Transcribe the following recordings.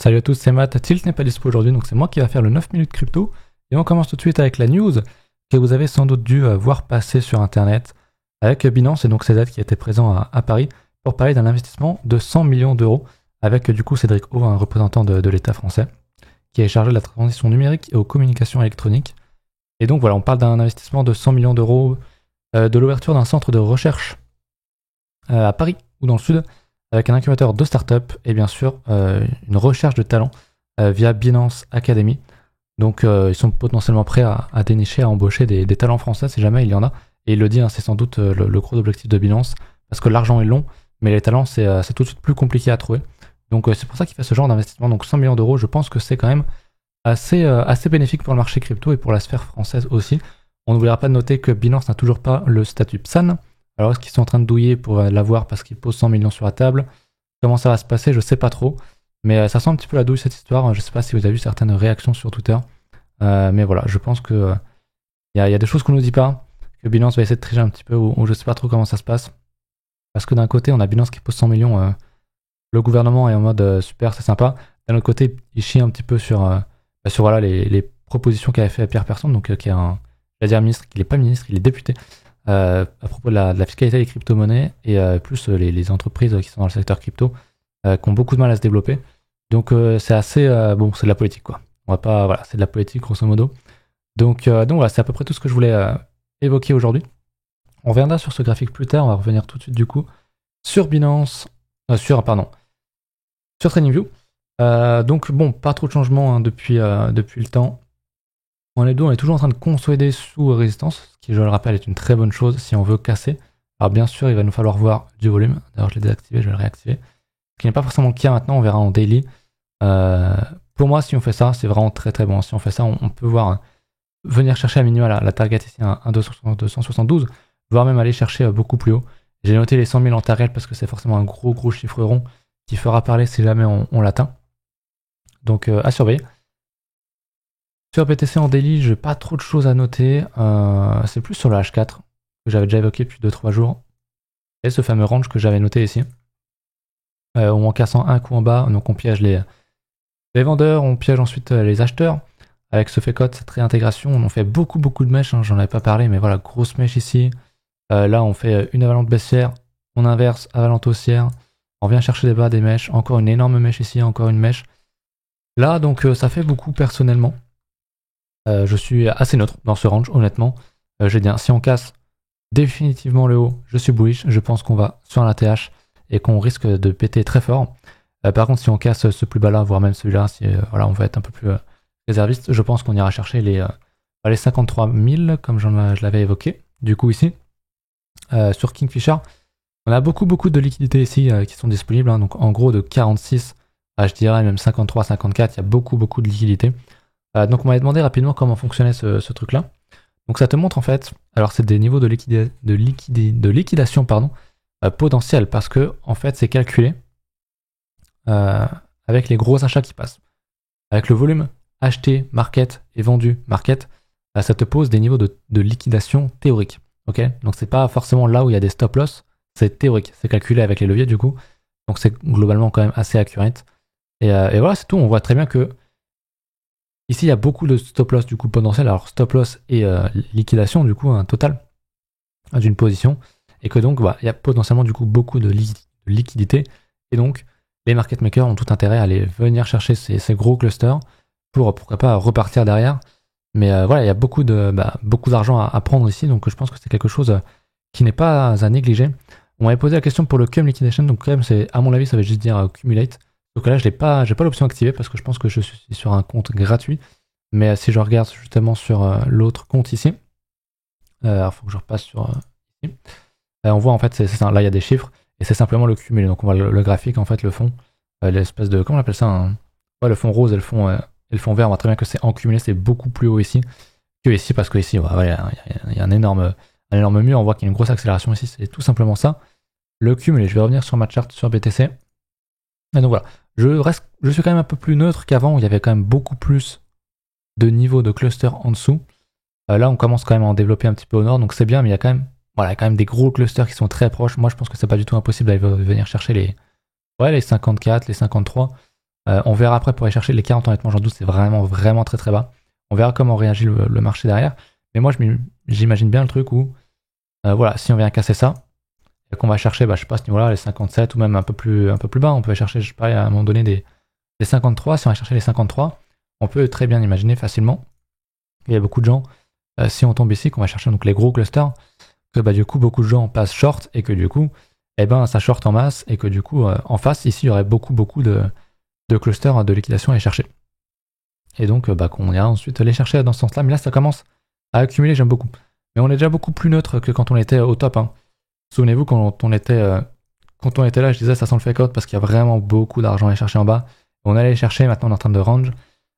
Salut à tous, c'est Matt. Tilt n'est pas dispo aujourd'hui, donc c'est moi qui va faire le 9 minutes crypto. Et on commence tout de suite avec la news que vous avez sans doute dû voir passer sur internet avec Binance et donc CZ qui était présent à Paris pour parler d'un investissement de 100 millions d'euros avec du coup Cédric O, un représentant de l'État français qui est chargé de la transition numérique et aux communications électroniques. Et donc voilà, on parle d'un investissement de 100 millions d'euros, de l'ouverture d'un centre de recherche à Paris ou dans le sud, avec un incubateur de start-up et bien sûr une recherche de talents via Binance Academy. Donc ils sont potentiellement prêts à dénicher, à embaucher des talents français si jamais il y en a. Et il le dit, hein, c'est sans doute le gros objectif de Binance, parce que l'argent est long, mais les talents c'est tout de suite plus compliqué à trouver. Donc c'est pour ça qu'il fait ce genre d'investissement. Donc 100 millions d'euros, je pense que c'est quand même assez bénéfique pour le marché crypto et pour la sphère française aussi. On n'oubliera pas de noter que Binance n'a toujours pas le statut PSAN. Alors est-ce qu'ils sont en train de douiller pour l'avoir parce qu'ils posent 100 millions sur la table? Comment ça va se passer? Je sais pas trop. Mais ça sent un petit peu la douille cette histoire. Je sais pas si vous avez vu certaines réactions sur Twitter. Mais voilà, je pense que y a des choses qu'on nous dit pas. Que Binance va essayer de tricher un petit peu ou je sais pas trop comment ça se passe. Parce que d'un côté, on a Binance qui pose 100 millions. Le gouvernement est en mode super, c'est sympa. D'un autre côté, il chie un petit peu sur voilà, les propositions qu'avait fait Pierre Persson, donc qui est je vais dire ministre, qu'il n'est pas ministre, il est député, à propos de la fiscalité des crypto-monnaies et plus les entreprises qui sont dans le secteur crypto qui ont beaucoup de mal à se développer. Donc c'est assez bon, c'est de la politique quoi. On va pas, voilà, c'est de la politique grosso modo. Donc voilà, c'est à peu près tout ce que je voulais évoquer aujourd'hui. On reviendra sur ce graphique plus tard. On va revenir tout de suite du coup sur Binance, sur TradingView. Donc bon, pas trop de changements hein, depuis le temps. On est toujours en train de consolider sous résistance, ce qui je le rappelle est une très bonne chose si on veut casser. Alors bien sûr il va nous falloir voir du volume, d'ailleurs je l'ai désactivé, je vais le réactiver. Ce qui n'est pas forcément le cas maintenant, on verra en daily. Pour moi si on fait ça, c'est vraiment très très bon. Si on fait ça, on peut voir venir chercher à minima la target ici, un 272, voire même aller chercher beaucoup plus haut. J'ai noté les 100 000 en target parce que c'est forcément un gros chiffre rond qui fera parler si jamais on l'atteint. Donc à surveiller. Sur BTC en daily, j'ai pas trop de choses à noter. C'est plus sur le H4 que j'avais déjà évoqué depuis 2-3 jours. Et ce fameux range que j'avais noté ici. En cassant un coup en bas, donc on piège les vendeurs, on piège ensuite les acheteurs. Avec ce fait cette réintégration, on fait beaucoup de mèches, hein, j'en avais pas parlé, mais voilà, grosse mèche ici. Là, on fait une avalante baissière, on inverse, avalante haussière. On vient chercher des bas, des mèches, encore une énorme mèche ici, encore une mèche. Là, donc ça fait beaucoup personnellement. Je suis assez neutre dans ce range, honnêtement. J'ai dit, si on casse définitivement le haut, je suis bullish. Je pense qu'on va sur un ATH et qu'on risque de péter très fort. Par contre, si on casse ce plus bas là, voire même celui-là, si voilà, on va être un peu plus réserviste, je pense qu'on ira chercher les 53 000, comme je l'avais évoqué. Du coup, ici, sur Kingfisher, on a beaucoup de liquidités ici qui sont disponibles. Hein, donc, en gros, de 46 à, je dirais, même 53, 54, il y a beaucoup de liquidités. Donc on m'avait demandé rapidement comment fonctionnait ce truc-là. Donc ça te montre en fait, alors c'est des niveaux de liquidation potentiels parce que en fait c'est calculé avec les gros achats qui passent. Avec le volume acheté market et vendu market, ça te pose des niveaux de liquidation théoriques. Okay, donc c'est pas forcément là où il y a des stop loss, c'est théorique, c'est calculé avec les leviers du coup. Donc c'est globalement quand même assez accurate. Et voilà, c'est tout, on voit très bien que ici, il y a beaucoup de stop loss du coup potentiel. Alors stop loss et liquidation du coup un total d'une position et que donc il y a potentiellement du coup beaucoup de liquidité et donc les market makers ont tout intérêt à aller venir chercher ces gros clusters pour pourquoi pas repartir derrière. Mais voilà, il y a beaucoup d'argent à prendre ici, donc je pense que c'est quelque chose qui n'est pas à négliger. On m'avait posé la question pour le cum liquidation, donc quand même c'est à mon avis ça veut juste dire accumulate. Donc là, j'ai pas l'option activée parce que je pense que je suis sur un compte gratuit. Mais si je regarde justement sur l'autre compte ici, il faut que je repasse sur ici. On voit en fait, c'est ça, là il y a des chiffres et c'est simplement le cumulé. Donc on voit le graphique, en fait, le fond, l'espèce de, comment on appelle ça ouais, le fond rose et le fond vert. On voit très bien que c'est en cumulé, c'est beaucoup plus haut ici que ici parce que ici, il y a un énorme mur. On voit qu'il y a une grosse accélération ici. C'est tout simplement ça. Le cumulé. Je vais revenir sur ma charte sur BTC. Et donc voilà. Je suis quand même un peu plus neutre qu'avant où il y avait quand même beaucoup plus de niveaux de cluster en dessous. Là, on commence quand même à en développer un petit peu au nord, donc c'est bien, mais il y a quand même des gros clusters qui sont très proches. Moi, je pense que c'est pas du tout impossible d'aller venir chercher les 54, les 53. On verra après pour aller chercher les 40, honnêtement j'en doute, c'est vraiment très très bas. On verra comment réagit le marché derrière. Mais moi j'imagine bien le truc où voilà, si on vient casser ça, et qu'on va chercher, je sais pas, à ce niveau-là, les 57 ou même un peu plus bas, on peut chercher, je sais pas, à un moment donné des 53. Si on va chercher les 53, on peut très bien imaginer facilement. Il y a beaucoup de gens, si on tombe ici, qu'on va chercher donc les gros clusters, que du coup beaucoup de gens passent short et que du coup, ça short en masse et que du coup, en face, ici, il y aurait beaucoup de clusters de liquidation à aller chercher. Et donc, qu'on ira ensuite les chercher dans ce sens-là. Mais là, ça commence à accumuler, j'aime beaucoup. Mais on est déjà beaucoup plus neutre que quand on était au top. Hein. Souvenez-vous, quand on était là, je disais ça sent le fake out parce qu'il y a vraiment beaucoup d'argent à aller chercher en bas. On allait les chercher, maintenant on est en train de range.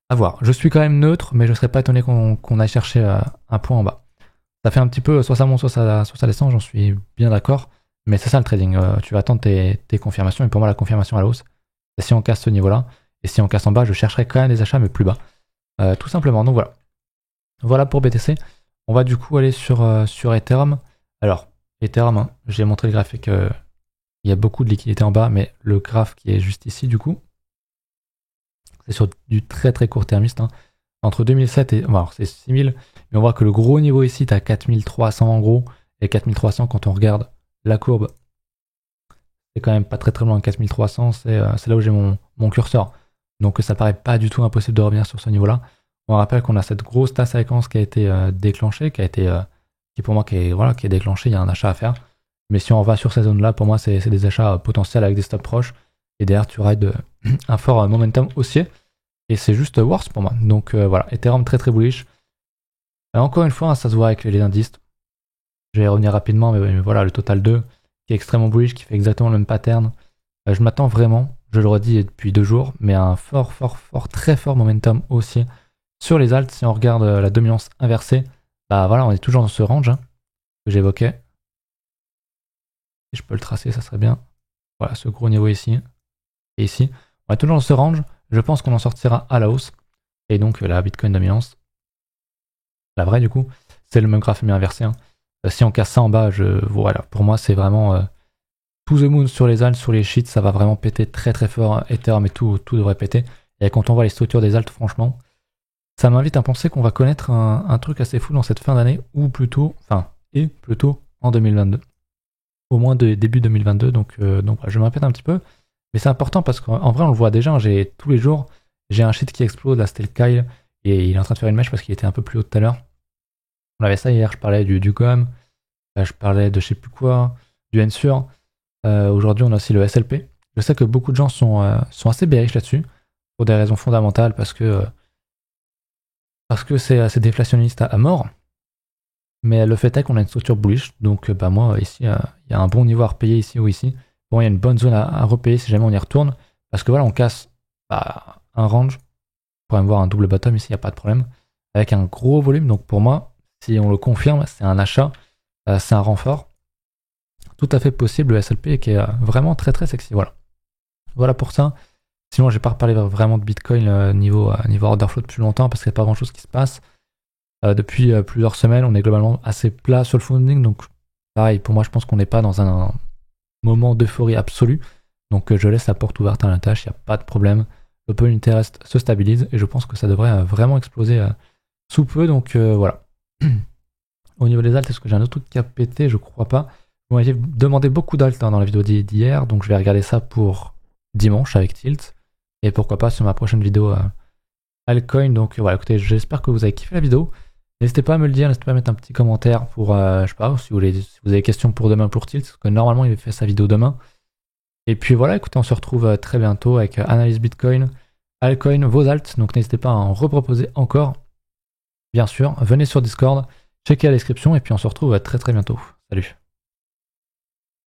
À voir. Je suis quand même neutre, mais je ne serais pas étonné qu'on aille chercher un point en bas. Ça fait un petit peu, soit ça monte, soit ça descend, j'en suis bien d'accord. Mais c'est ça le trading. Tu vas attendre tes confirmations. Et pour moi, la confirmation à la hausse, c'est si on casse ce niveau-là. Et si on casse en bas, je chercherai quand même des achats, mais plus bas. Tout simplement. Donc voilà. Voilà pour BTC. On va du coup aller sur Ethereum. Alors, Ethereum, hein, j'ai montré le graphique. Il y a beaucoup de liquidité en bas, mais le graphe qui est juste ici, du coup, c'est sur du très très court termiste. Hein. Entre 2007 et... Bon, alors c'est 6000, mais on voit que le gros niveau ici, tu as 4300 en gros, et 4300 quand on regarde la courbe, c'est quand même pas très très loin. 4300, c'est là où j'ai mon curseur. Donc ça paraît pas du tout impossible de revenir sur ce niveau-là. On rappelle qu'on a cette grosse tasse à séquence qui a été déclenchée, qui pour moi qui est déclenchée, il y a un achat à faire. Mais si on va sur ces zones-là, pour moi c'est des achats potentiels avec des stops proches. Et derrière tu rides un fort momentum haussier. Et c'est juste worse pour moi. Donc voilà, Ethereum très très bullish. Encore une fois, hein, ça se voit avec les indices. Je vais y revenir rapidement, mais voilà, le total 2 qui est extrêmement bullish, qui fait exactement le même pattern. Je m'attends vraiment, je le redis depuis 2 jours, mais à un très fort momentum haussier sur les alts. Si on regarde la dominance inversée, voilà, on est toujours dans ce range hein, que j'évoquais. Si je peux le tracer, ça serait bien. Voilà, ce gros niveau ici et ici. On est toujours dans ce range. Je pense qu'on en sortira à la hausse. Et donc la Bitcoin dominance, la vraie du coup, c'est le même graphe mais inversé. Hein. Si on casse ça en bas, voilà, pour moi c'est vraiment to the moon sur les alts, sur les sheets, ça va vraiment péter très très fort. Ethereum et tout devrait péter. Et quand on voit les structures des alts, franchement, ça m'invite à penser qu'on va connaître un truc assez fou dans cette fin d'année, ou plutôt en 2022. Au moins début 2022, donc je me répète un petit peu. Mais c'est important parce qu'en vrai, on le voit déjà, hein, tous les jours, j'ai un sheet qui explose, là c'était le Kyle, et il est en train de faire une mèche parce qu'il était un peu plus haut tout à l'heure. On avait ça hier, je parlais du GOM, je parlais de je sais plus quoi, du Ensure. Aujourd'hui, on a aussi le SLP. Je sais que beaucoup de gens sont assez bearish là-dessus, pour des raisons fondamentales, parce que c'est assez déflationniste à mort. Mais le fait est qu'on a une structure bullish, donc moi, ici, il y a un bon niveau à repayer ici ou ici. Bon, il y a une bonne zone à repayer si jamais on y retourne. Parce que voilà, on casse un range. On pourrait me voir un double bottom ici, il n'y a pas de problème. Avec un gros volume. Donc pour moi, si on le confirme, c'est un achat. C'est un renfort. Tout à fait possible, le SLP qui est vraiment très très sexy. Voilà pour ça. Sinon, je vais pas reparler vraiment de Bitcoin niveau order flow depuis longtemps parce qu'il n'y a pas grand chose qui se passe. Depuis plusieurs semaines, on est globalement assez plat sur le funding. Donc pareil, pour moi, je pense qu'on n'est pas dans un moment d'euphorie absolue. Donc je laisse la porte ouverte à la tâche, il n'y a pas de problème. L'open interest se stabilise et je pense que ça devrait vraiment exploser sous peu. Donc voilà. Au niveau des alts, est-ce que j'ai un autre truc qui a pété? Je crois pas. Vous m'aviez demandé beaucoup d'alts dans la vidéo d'hier, donc je vais regarder ça pour dimanche avec Tilt. Et pourquoi pas sur ma prochaine vidéo altcoin. Donc voilà, écoutez, j'espère que vous avez kiffé la vidéo. N'hésitez pas à me le dire, n'hésitez pas à mettre un petit commentaire pour, je sais pas, si vous avez des questions pour demain pour Tilt, parce que normalement il fait sa vidéo demain. Et puis voilà, écoutez, on se retrouve très bientôt avec Analyse Bitcoin, altcoin, vos alts, donc n'hésitez pas à en reproposer encore. Bien sûr, venez sur Discord, checkez la description, et puis on se retrouve très très bientôt. Salut.